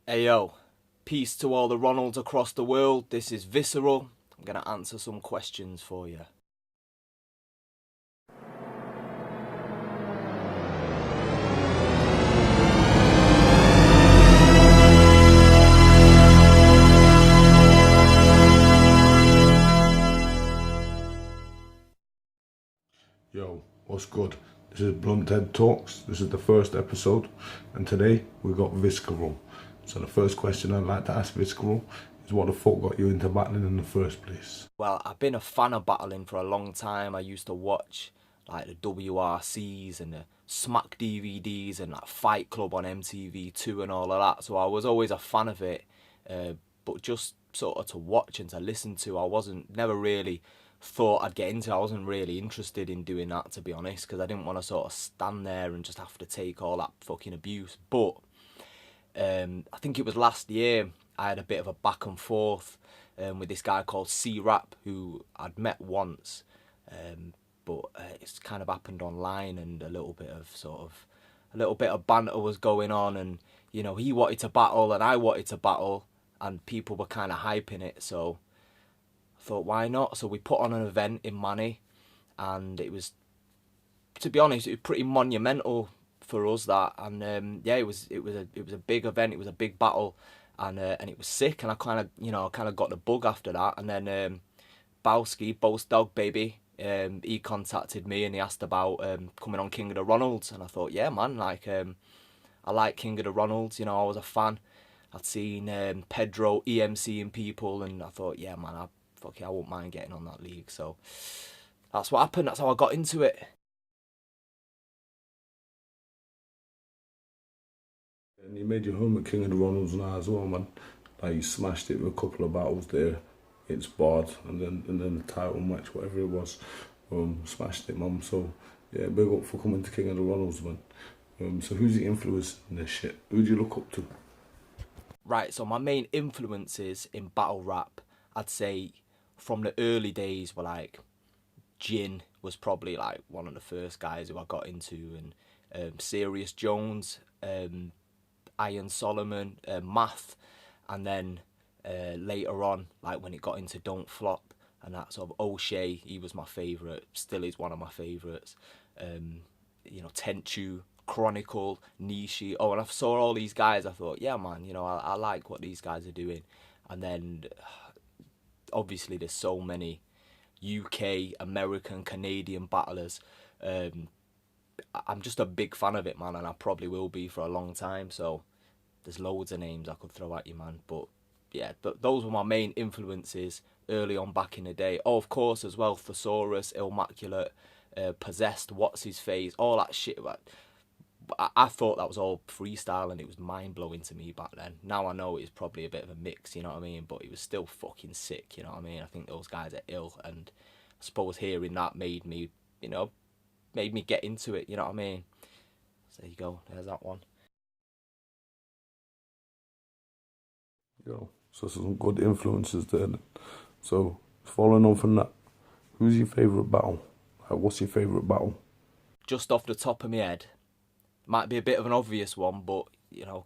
Hey yo, peace to all the Ronalds across the world. This is Visceral. I'm going to answer some questions for you. Yo, what's good? This is Blunt Head Talks. This is the first episode, and today we got Visceral. So the first question I'd like to ask Visceral is, what the fuck got you into battling in the first place? Well, I've been a fan of battling for a long time. I used to watch like the WRCs and the Smack DVDs and like Fight Club on MTV2 and all of that. So I was always a fan of it, but just sort of to watch and to listen to, I wasn't never really thought I'd get into. I wasn't really interested in doing that, to be honest, because I didn't want to sort of stand there and just have to take all that fucking abuse. But I think it was last year I had a bit of a back and forth with this guy called C-Rap, who I'd met once, but it's kind of happened online, and a little bit of banter was going on, and he wanted to battle and I wanted to battle, and people were kind of hyping it, so I thought, why not? So we put on an event in Manny, and it was, to be honest, it was pretty monumental for us, that. And yeah, it was a big event. It was a big battle, and it was sick. And I kind of got the bug after that. And then Boats Dog Baby, he contacted me and he asked about coming on King of the Ronalds, and I thought, yeah, man, like I like King of the Ronalds. I was a fan. I'd seen Pedro EMCing people, and I thought, yeah, man, I won't mind getting on that league. So that's what happened. That's how I got into it. And you made your home at King of the Ronalds now as well, man. Like, you smashed it with a couple of battles there. It's barred, and then the title match, whatever it was, smashed it, man. So yeah, big up for coming to King of the Ronalds, man. So who's the influence in this shit? Who do you look up to? Right, so my main influences in battle rap, I'd say from the early days, were like Jin was probably like one of the first guys who I got into, and Serious Jones, Iron Solomon, Math, and then later on, like when it got into Don't Flop and that sort of O'Shea, he was my favourite, still is one of my favourites. Tenchu, Chronicle, Nishi. Oh, and I saw all these guys, I thought, yeah, man, I like what these guys are doing. And then obviously there's so many UK, American, Canadian battlers. I'm just a big fan of it, man, and I probably will be for a long time. So there's loads of names I could throw at you, man. But yeah, those were my main influences early on back in the day. Oh, of course, as well, Thesaurus, Immaculate, Possessed, What's His Face, all that shit. I thought that was all freestyle, and it was mind-blowing to me back then. Now I know it's probably a bit of a mix, you know what I mean? But it was still fucking sick, you know what I mean? I think those guys are ill, and I suppose hearing that made me get into it, you know what I mean? So there you go, there's that one. So some good influences there. So following on from that, who's your favourite battle? Like, what's your favourite battle? Just off the top of my head, might be a bit of an obvious one, but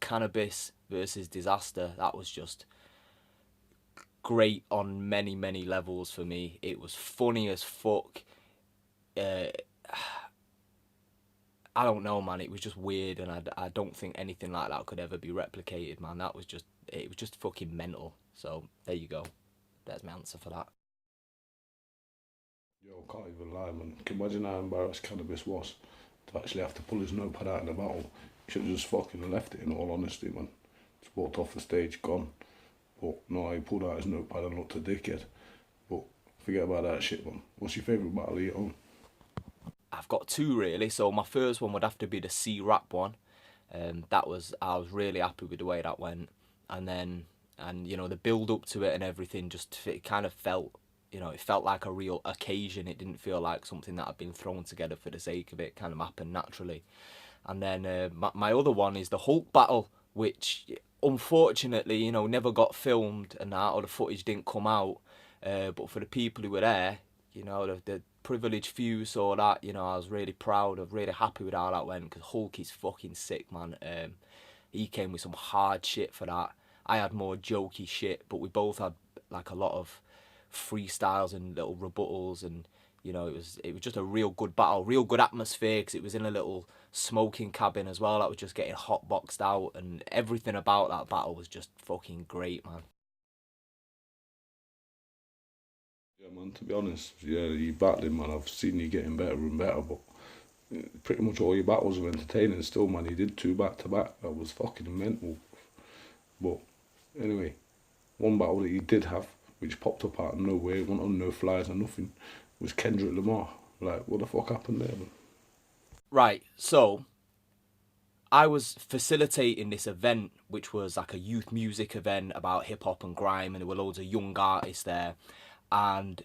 Cannabis versus Disaster, that was just great on many, many levels for me. It was funny as fuck. uh, I don't know, man. It was just weird, and I don't think anything like that could ever be replicated, man. It was just fucking mental. So there you go. There's my answer for that. Yo, can't even lie, man. Can you imagine how embarrassed Cannabis was to actually have to pull his notepad out in the battle? He should have just fucking left it, in all honesty, man. Just walked off the stage, gone. But no, he pulled out his notepad and looked a dickhead. But forget about that shit, man. What's your favourite battle of your own? I've got two, really. So my first one would have to be the C-Rap one. I was really happy with the way that went, and the build up to it and everything, just it kind of felt, it felt like a real occasion. It didn't feel like something that had been thrown together for the sake of it. It kind of happened naturally. And then my other one is the Hulk battle, which unfortunately, never got filmed, and that, or the footage didn't come out. But for the people who were there, the privileged few saw that. I was really proud of, really happy with how that went, because Hulk is fucking sick, man. He came with some hard shit for that. I had more jokey shit, but we both had like a lot of freestyles and little rebuttals, and it was just a real good battle, real good atmosphere, because it was in a little smoking cabin as well that was just getting hot boxed out, and everything about that battle was just fucking great, man. Yeah, man, to be honest, yeah, you battling, man. I've seen you getting better and better, but pretty much all your battles were entertaining still, man. You did 2 back to back. That was fucking mental. But anyway, one battle that you did have, which popped up out of nowhere, went on no flyers or nothing, was Kendrick Lamar. Like, what the fuck happened there, man? Right, so I was facilitating this event, which was like a youth music event about hip hop and grime, and there were loads of young artists there, and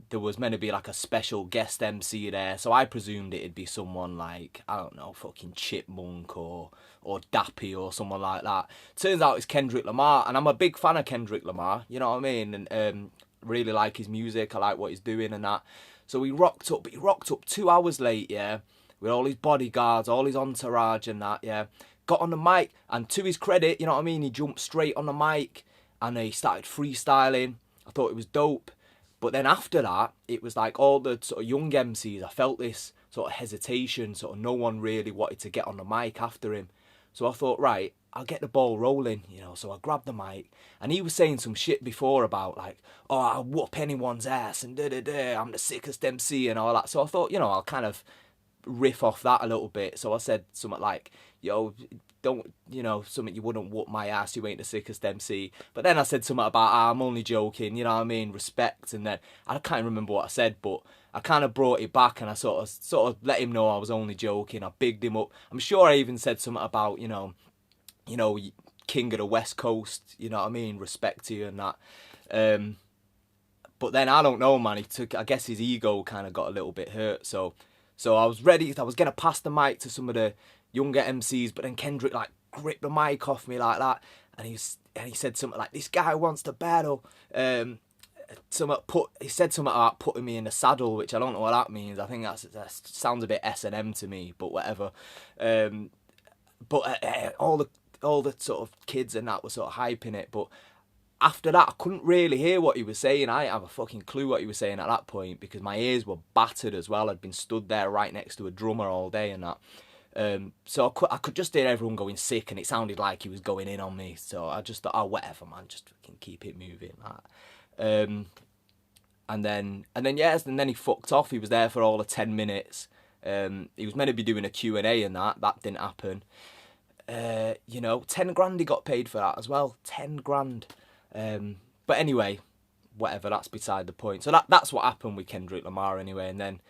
there was meant to be like a special guest MC there, so I presumed it'd be someone like, I don't know, fucking Chipmunk or Dappy or someone like that. Turns out it's Kendrick Lamar, and I'm a big fan of Kendrick Lamar, you know what I mean? And really like his music, I like what he's doing and that. So he rocked up, but he rocked up 2 hours late, yeah, with all his bodyguards, all his entourage and that, yeah. Got on the mic, and to his credit, you know what I mean, he jumped straight on the mic, and he started freestyling. I thought it was dope. But then after that, it was like all the sort of young MCs, I felt this sort of hesitation, sort of no one really wanted to get on the mic after him. So I thought, right, I'll get the ball rolling, so I grabbed the mic, and he was saying some shit before about like, oh, I'll whoop anyone's ass, and da-da-da, I'm the sickest MC and all that. So I thought, I'll kind of riff off that a little bit. So I said something like, yo, don't, something, you wouldn't whoop my ass, you ain't the sickest MC. But then I said something about, I'm only joking, you know what I mean, respect. And then I can't remember what I said, but I kind of brought it back, and I sort of let him know I was only joking. I bigged him up. I'm sure I even said something about, king of the West Coast, you know what I mean, respect to you and that. But then I don't know, man, I guess his ego kind of got a little bit hurt. So I was ready, I was going to pass the mic to some of the younger MCs, but then Kendrick like gripped the mic off me like that, and he said something like, this guy wants to battle. He said something about putting me in a saddle, which I don't know what that means. I think that sounds a bit S&M to me, but whatever. But all the sort of kids and that were sort of hyping it, but after that, I couldn't really hear what he was saying. I didn't have a fucking clue what he was saying at that point, because my ears were battered as well. I'd been stood there right next to a drummer all day and that. So I could just hear everyone going sick, and it sounded like he was going in on me. So I just thought, oh, whatever, man, just fucking keep it moving. And then he fucked off. He was there for all of 10 minutes. He was meant to be doing a Q&A and that didn't happen. 10 grand he got paid for that as well. 10 grand. But anyway, whatever, that's beside the point. So that's what happened with Kendrick Lamar anyway. And then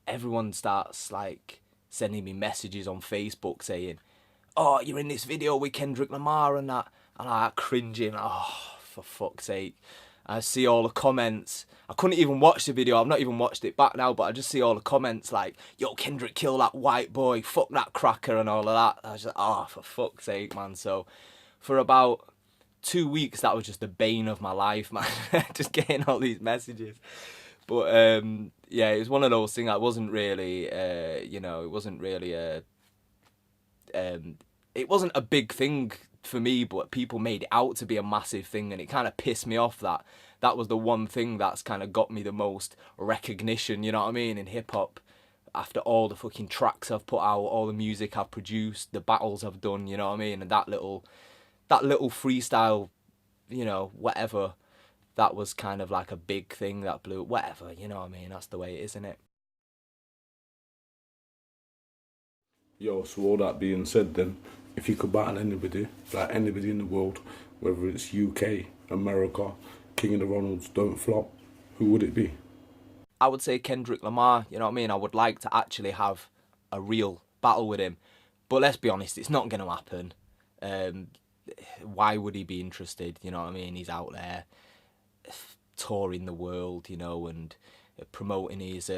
everyone starts like sending me messages on Facebook saying, oh, you're in this video with Kendrick Lamar and that. And I cringing, oh, for fuck's sake. I see all the comments. I couldn't even watch the video. I've not even watched it back now, but I just see all the comments like, yo, Kendrick, kill that white boy, fuck that cracker and all of that. I was just like, oh, for fuck's sake, man. So for about 2 weeks, that was just the bane of my life, man. Just getting all these messages. But yeah, it was one of those things that wasn't really, it wasn't a big thing for me, but people made it out to be a massive thing, and it kind of pissed me off that was the one thing that's kind of got me the most recognition, you know what I mean, in hip-hop. After all the fucking tracks I've put out, all the music I've produced, the battles I've done, you know what I mean, and that little freestyle, whatever, that was kind of like a big thing that blew, whatever, you know what I mean, that's the way it is, isn't it? Yo, so all that being said then, if you could battle anybody, like anybody in the world, whether it's UK, America, King of the Ronalds, don't flop, who would it be? I would say Kendrick Lamar, you know what I mean? I would like to actually have a real battle with him. But let's be honest, it's not going to happen. Why would he be interested? You know what I mean? He's out there touring the world, and promoting his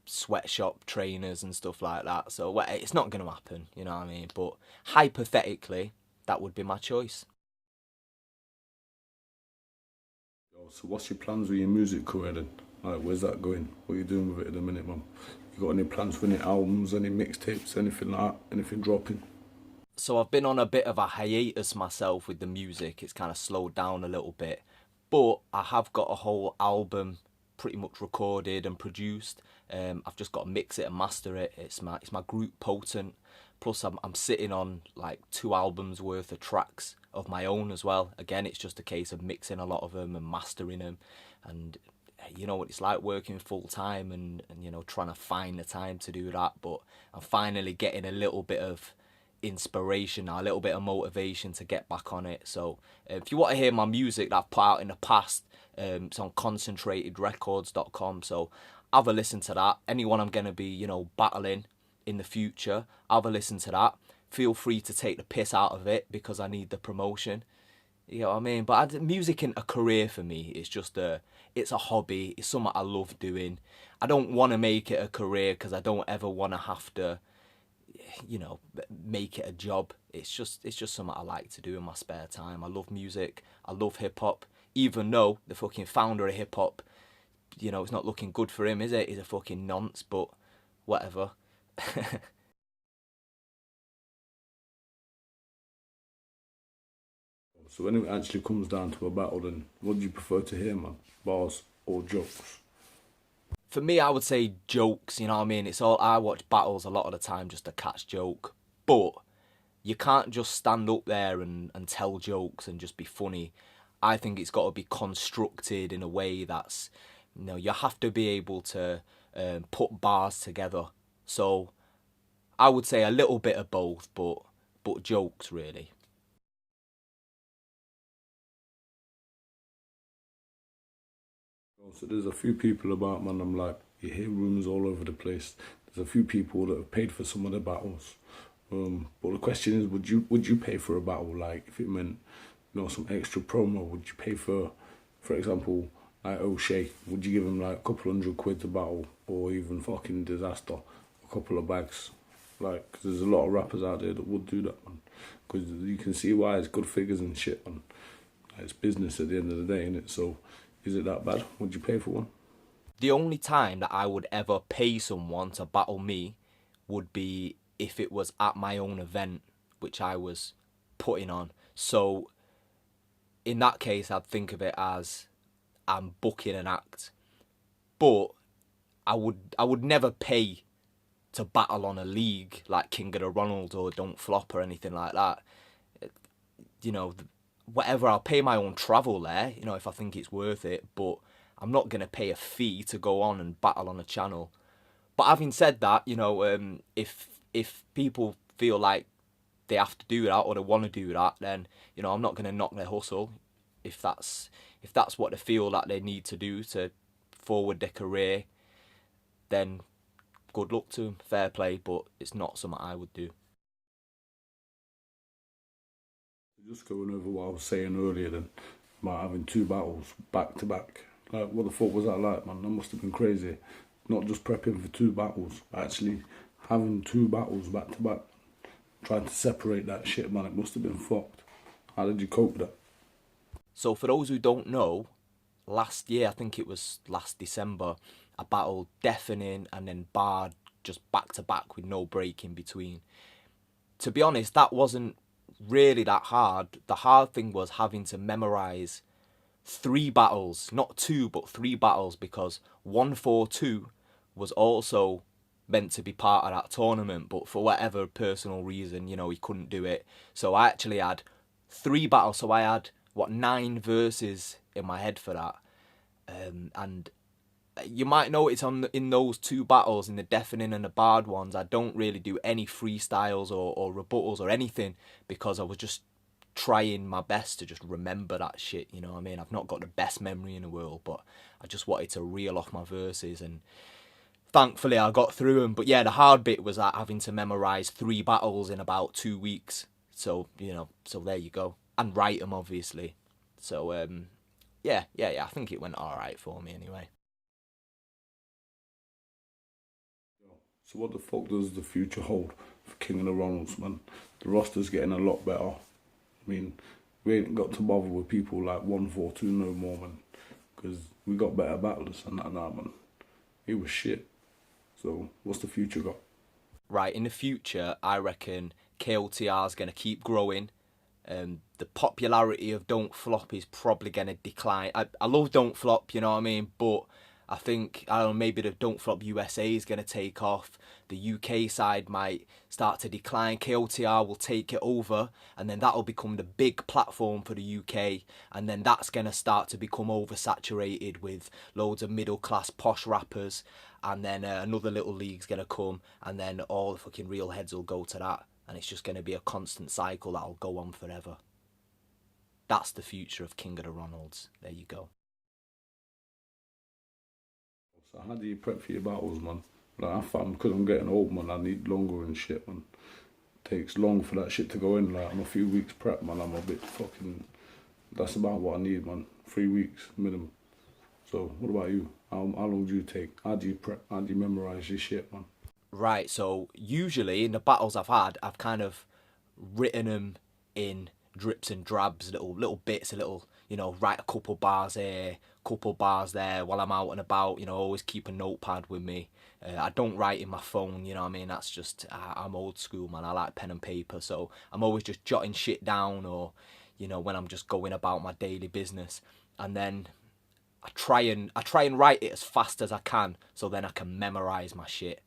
sweatshop trainers and stuff like that. So well, it's not going to happen, you know what I mean? But hypothetically, that would be my choice. So what's your plans with your music career then? Like, where's that going? What are you doing with it at the minute, man? You got any plans for any albums, any mixtapes, anything like that? Anything dropping? So I've been on a bit of a hiatus myself with the music. It's kind of slowed down a little bit, but I have got a whole album pretty much recorded and produced. I've just got to mix it and master it. It's my group Potent. Plus, I'm sitting on like 2 albums worth of tracks of my own as well. Again, it's just a case of mixing a lot of them and mastering them. And you know what it's like working full time and you know trying to find the time to do that. But I'm finally getting a little bit of inspiration now, a little bit of motivation to get back on it. So if you want to hear my music that I've put out in the past, it's on concentratedrecords.com. So have a listen to that. Anyone I'm going to be, you know, battling in the future, have a listen to that. Feel free to take the piss out of it because I need the promotion. You know what I mean? But music isn't a career for me. It's a hobby. It's something I love doing. I don't want to make it a career because I don't ever want to have to, you know, make it a job. It's just something I like to do in my spare time. I love music. I love hip hop. Even though the fucking founder of hip hop, you know, it's not looking good for him, is it? He's a fucking nonce, but whatever. So when it actually comes down to a battle, then what do you prefer to hear, man? Bars or jokes? For me, I would say jokes, you know what I mean? It's all I watch battles a lot of the time just to catch joke. But you can't just stand up there and tell jokes and just be funny. I think it's got to be constructed in a way that's, you know, you have to be able to put bars together. So I would say a little bit of both, but jokes really. So there's a few people about, man, I'm like, you hear rumours all over the place. There's a few people that have paid for some of the battles. But the question is, would you pay for a battle? Like, if it meant, you know, some extra promo, would you pay for example, like O'Shea? Would you give him like a couple £100 to battle, or even fucking Disaster, a couple of bags? Like, 'cause there's a lot of rappers out there that would do that, man. Because you can see why it's good figures and shit, man. Like, it's business at the end of the day, innit? So, is it that bad? Would you pay for one? The only time that I would ever pay someone to battle me would be if it was at my own event, which I was putting on. So in that case, I'd think of it as I'm booking an act. But I would never pay to battle on a league like King of the Ronald or Don't Flop or anything like that. You know, whatever, I'll pay my own travel there, you know, if I think it's worth it, but I'm not going to pay a fee to go on and battle on a channel. But having said that, you know, if people feel like they have to do that or they want to do that, then, you know, I'm not going to knock their hustle. If that's what they feel that they need to do to forward their career, then good luck to them, fair play, but it's not something I would do. Just going over what I was saying earlier, then about having two battles back to back. Like, what the fuck was that like, man? That must have been crazy. Not just prepping for two battles, actually having two battles back to back. Trying to separate that shit, man. It must have been fucked. How did you cope with that? So for those who don't know, last year, I think it was last December, I battled Deafening and then Bard just back to back with no break in between. To be honest, that wasn't really that hard. The hard thing was having to memorize 3 battles, not two, but 3 battles, because 142 was also meant to be part of that tournament, but for whatever personal reason, you know, he couldn't do it. So I actually had 3 battles. So I had, what, 9 verses in my head for that. And you might notice in those 2 battles, in the Deafening and the Bard ones, I don't really do any freestyles or rebuttals or anything, because I was just trying my best to just remember that shit, you know what I mean? I've not got the best memory in the world, but I just wanted to reel off my verses, and thankfully I got through them. But yeah, the hard bit was that having to memorize 3 battles in about 2 weeks. So, you know, so there you go. And write them, obviously. So, yeah, I think it went alright for me anyway. So what the fuck does the future hold for King of the Ronalds, man? The roster's getting a lot better. I mean, we ain't got to bother with people like 142 no more, man. Because we got better battlers than that now, man. He was shit. So what's the future got? Right, in the future, I reckon KOTR is going to keep growing. The popularity of Don't Flop is probably going to decline. I love Don't Flop, you know what I mean? But I think, I don't know, maybe the Don't Flop USA is going to take off. The UK side might start to decline. KOTR will take it over, and then that'll become the big platform for the UK. And then that's going to start to become oversaturated with loads of middle class posh rappers. And then another little league's going to come, and then all the fucking real heads will go to that. And it's just going to be a constant cycle that'll go on forever. That's the future of King of the Ronalds. There you go. So how do you prep for your battles, man? Like, I found, because I'm getting old, man, I need longer and shit, man. It takes long for that shit to go in. Like, I'm a few weeks prep, man. I'm a bit fucking... That's about what I need, man. 3 weeks minimum. So, what about you? How long do you take? How do you prep? How do you memorise your shit, man? Right, so usually in the battles I've had, I've kind of written them in drips and drabs, little bits, write a couple bars here, couple bars there while I'm out and about, always keep a notepad with me. I don't write in my phone, you know what I mean? That's just, I'm old school, man. I like pen and paper, so I'm always just jotting shit down, or, when I'm just going about my daily business. And then I try and write it as fast as I can, so then I can memorise my shit.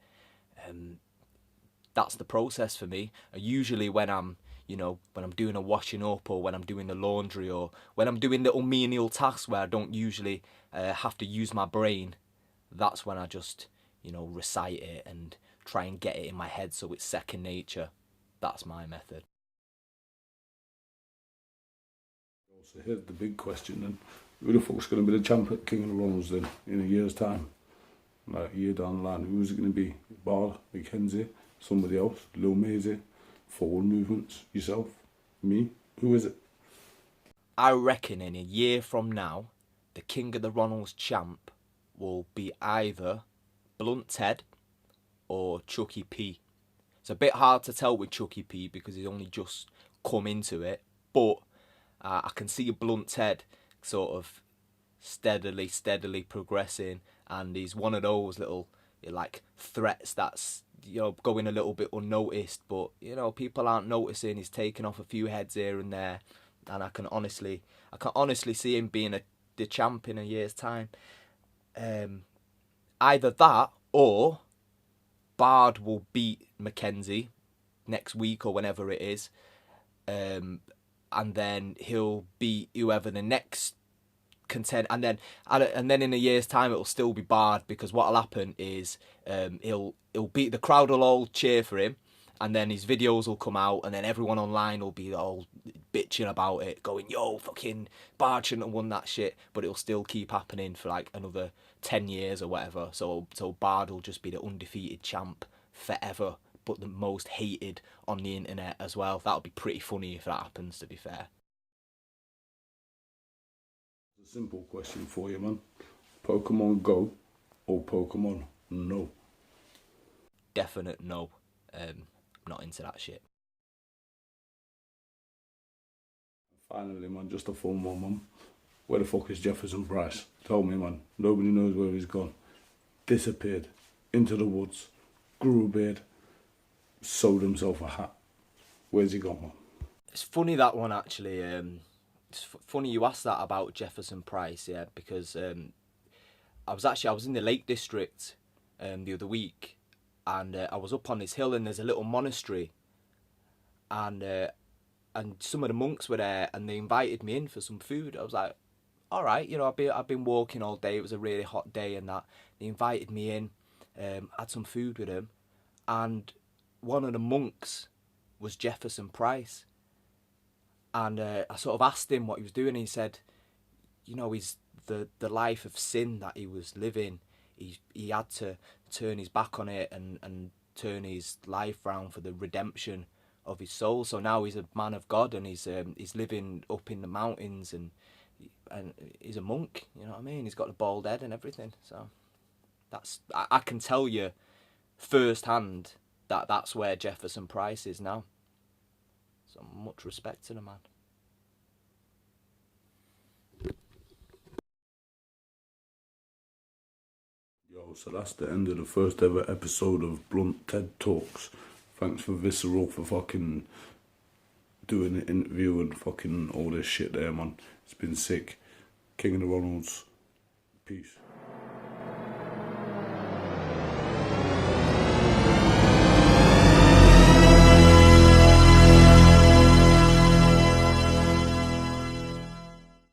That's the process for me. Usually when I'm doing a washing up, or when I'm doing the laundry, or when I'm doing little menial tasks where I don't usually have to use my brain, that's when I just, recite it and try and get it in my head so it's second nature. That's my method. So here's the big question then. Who the fuck's going to be the champ at King of the Ronalds then in a year's time? Like a year down the line, who's it going to be? Bard, Mackenzie, somebody else, Lil Maisie, forward movements, yourself, me? Who is it? I reckon in a year from now, the King of the Ronalds champ will be either Blunt Ted or Chucky P. It's a bit hard to tell with Chucky P because he's only just come into it, but I can see Blunt Ted sort of steadily progressing, and he's one of those little like threats that's going a little bit unnoticed, but people aren't noticing. He's taking off a few heads here and there, and I can honestly see him being the champ in a year's time. Either that or Bard will beat Mackenzie next week or whenever it is, and then he'll beat whoever the next contend, and then in a year's time it'll still be Bard, because what'll happen is he'll beat, the crowd will all cheer for him, and then his videos will come out, and then everyone online will be all bitching about it, going, yo, fucking Bard shouldn't have won that shit, but it'll still keep happening for like another 10 years or whatever. So Bard will just be the undefeated champ forever, but the most hated on the internet as well. That'll be pretty funny if that happens, to be fair. It's a simple question for you, man. Pokemon Go or Pokemon No? Definite no. Not into that shit. Finally, man, just a phone one, man. Where the fuck is Jefferson Price? Tell me, man. Nobody knows where he's gone. Disappeared. Into the woods. Grew a beard. Sold himself a hat. Where's he gone, man? It's funny, that one, actually. It's funny you asked that about Jefferson Price, yeah, because I was in the Lake District the other week, and I was up on this hill, and there's a little monastery, and some of the monks were there, and they invited me in for some food. I was like, all right, I've been walking all day. It was a really hot day, and that they invited me in, had some food with them, and one of the monks was Jefferson Price. And I sort of asked him what he was doing, and he said, he's the life of sin that he was living. He had to turn his back on it and turn his life round for the redemption of his soul. So now he's a man of God, and he's living up in the mountains, and he's a monk. You know what I mean? He's got the bald head and everything. So I can tell you firsthand that's where Jefferson Price is now. So much respect to the man. Yo, so that's the end of the first ever episode of Blunt TED Talks. Thanks for Visceral for fucking doing an interview and fucking all this shit there, man. It's been sick. King of the Ronalds. Peace.